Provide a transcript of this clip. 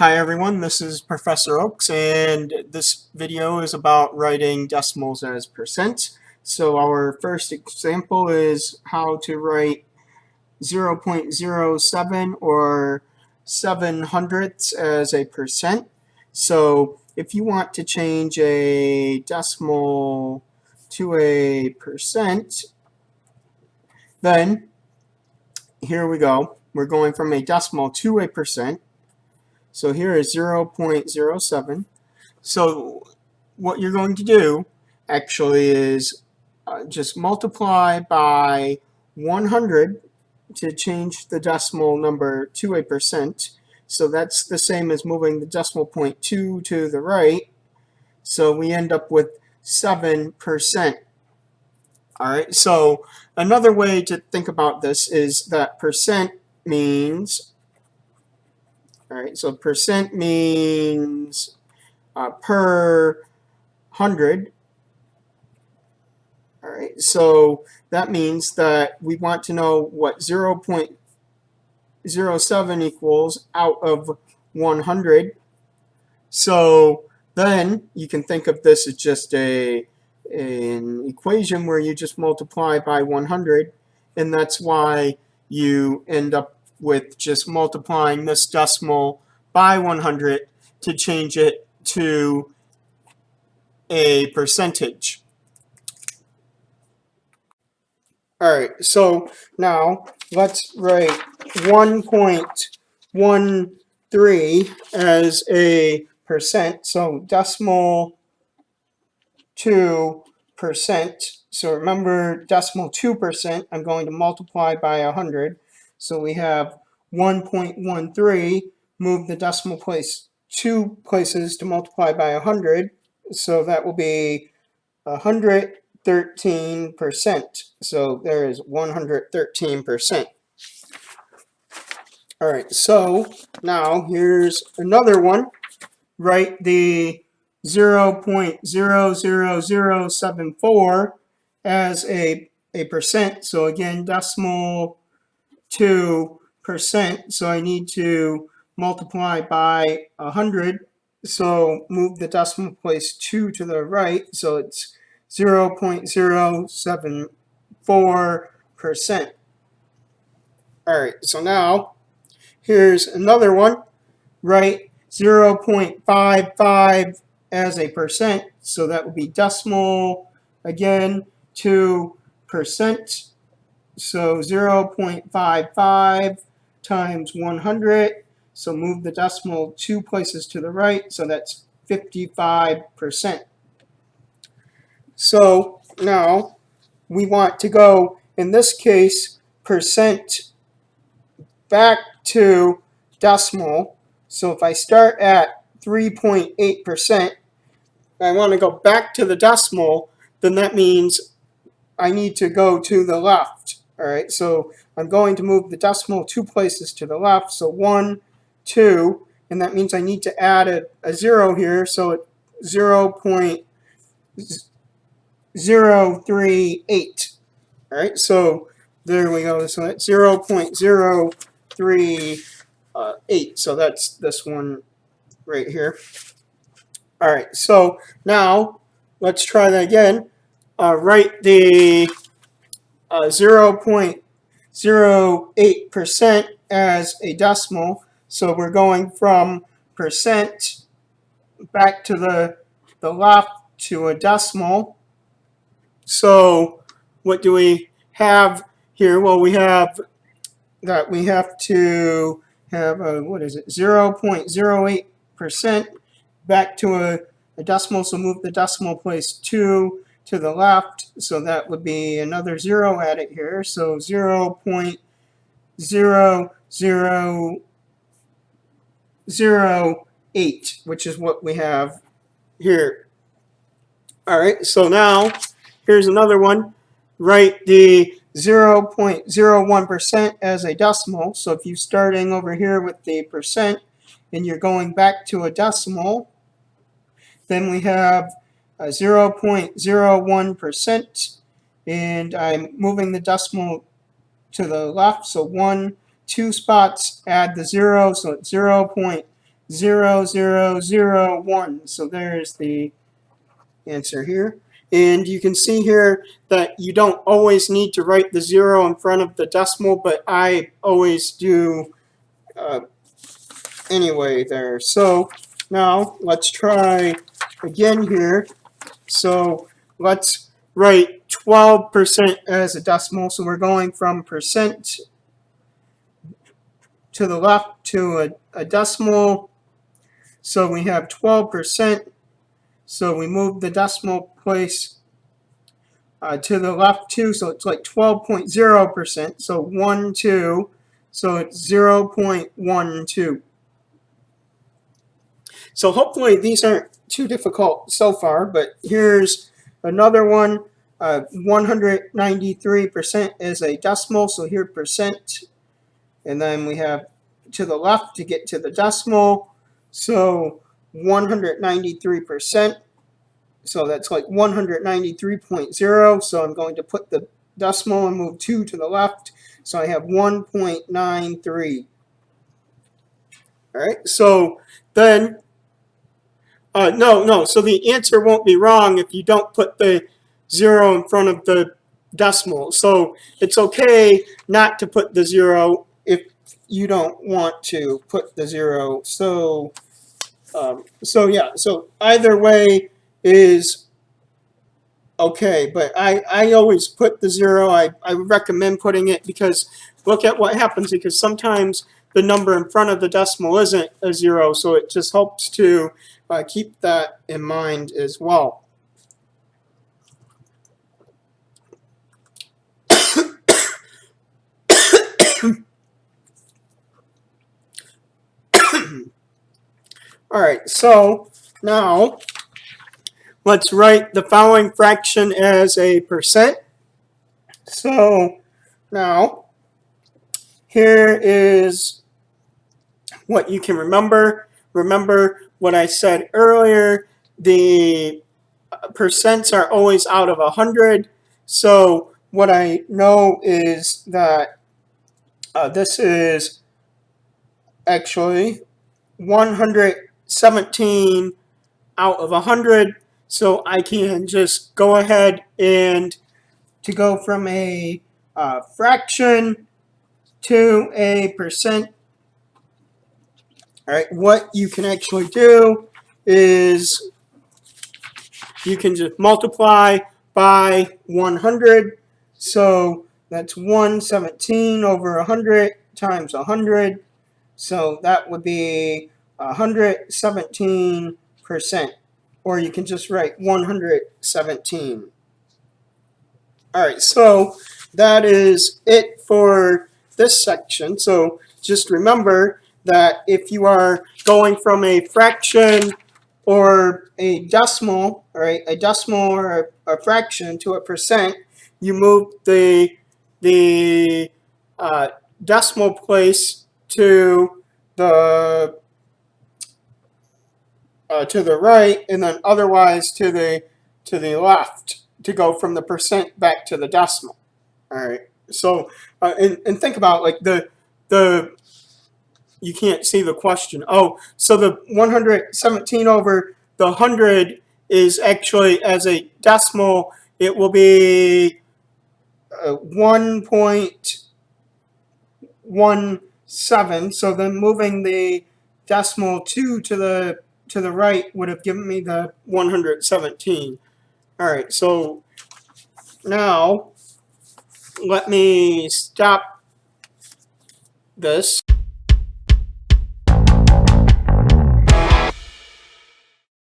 Hi everyone, this is Professor Oaks, and this video is about writing decimals as percent. So our first example is how to write 0.07 or 7 hundredths as a percent. So if you want to change a decimal to a percent, then here we go. We're going from a decimal to a percent. So here is 0.07. So what you're going to do actually is just multiply by 100 to change the decimal number to a percent. So that's the same as moving the decimal point 2 to the right. So we end up with 7%. All right, so another way to think about this is that percent means, all right, so percent means per 100. All right, so that means that we want to know what 0.07 equals out of 100. So then you can think of this as just an equation where you just multiply by 100, and that's why you end up with just multiplying this decimal by 100 to change it to a percentage. All right, so now let's write 1.13 as a percent. So decimal to percent. So remember, decimal 2%, I'm going to multiply by 100. So we have 1.13, move the decimal place 2 places to multiply by 100. So that will be 113%. So there is 113%. All right, so now here's another one. Write the 0.00074 as a percent. So again, decimal to percent. So I need to multiply by 100. So move the decimal place 2 to the right. So it's 0.074%. All right, so now here's another one. Write 0.55 as a percent. So that would be decimal again to percent. So 0.55 times 100. So move the decimal 2 places to the right. So that's 55%. So now we want to go, in this case, percent back to decimal. So if I start at 3.8%, I want to go back to the decimal, then that means I need to go to the left. All right, so I'm going to move the decimal 2 places to the left. So 1, 2, and that means I need to add a 0 here. So it's 0.038. All right, so there we go. So that's 0.038. So that's this one right here. All right, so now let's try that again. Write the 0.08% as a decimal. So we're going from percent back to the left to a decimal. So what do we have here? Well, we have that we have to have what is it? 0.08% back to a decimal. So move the decimal place 2 to the left. So that would be another 0 added here. So 0.0008, which is what we have here. All right, so now here's another one. Write the 0.01% as a decimal. So if you're starting over here with the percent and you're going back to a decimal, then we have 0.01%, and I'm moving the decimal to the left. So 1, 2 spots, add the 0, so it's 0.01%. 0.0001. So there's the answer here. And you can see here that you don't always need to write the 0 in front of the decimal, but I always do anyway there. So now let's try again here. So let's write 12% as a decimal. So we're going from percent to the left to a decimal. So we have 12%. So we move the decimal place to the left too. So it's like 12.0%. So 1, 2. So it's 0.12. So hopefully these aren't too difficult so far, but here's another one. 193% is a decimal, so here percent. And then we have to the left to get to the decimal. So 193%. So that's like 193.0. So I'm going to put the decimal and move 2 to the left. So I have 1.93. All right, so then no. So the answer won't be wrong if you don't put the 0 in front of the decimal. So it's okay not to put the 0 if you don't want to put the 0. So yeah. So either way is okay. But I always put the 0. I recommend putting it because look at what happens, because sometimes the number in front of the decimal isn't a 0. So it just helps to keep that in mind as well. All right, so now let's write the following fraction as a percent. So now here is what you can remember. Remember what I said earlier, the percents are always out of 100. So what I know is that this is actually 117 out of 100. So I can just go ahead and to go from a fraction to a percent. All right, what you can actually do is you can just multiply by 100. So that's 117 over 100 times 100. So that would be 117%. Or you can just write 117. All right, so that is it for this section. So just remember that if you are going from a fraction or a decimal, all right, a decimal or a fraction to a percent, you move the decimal place to the right, and then otherwise to the left to go from the percent back to the decimal. All right. So and think about like the you can't see the question. Oh, so the 117 over the 100 is actually as a decimal. It will be 1.17. So then moving the decimal 2 to the right would have given me the 117. All right. So now let me stop this.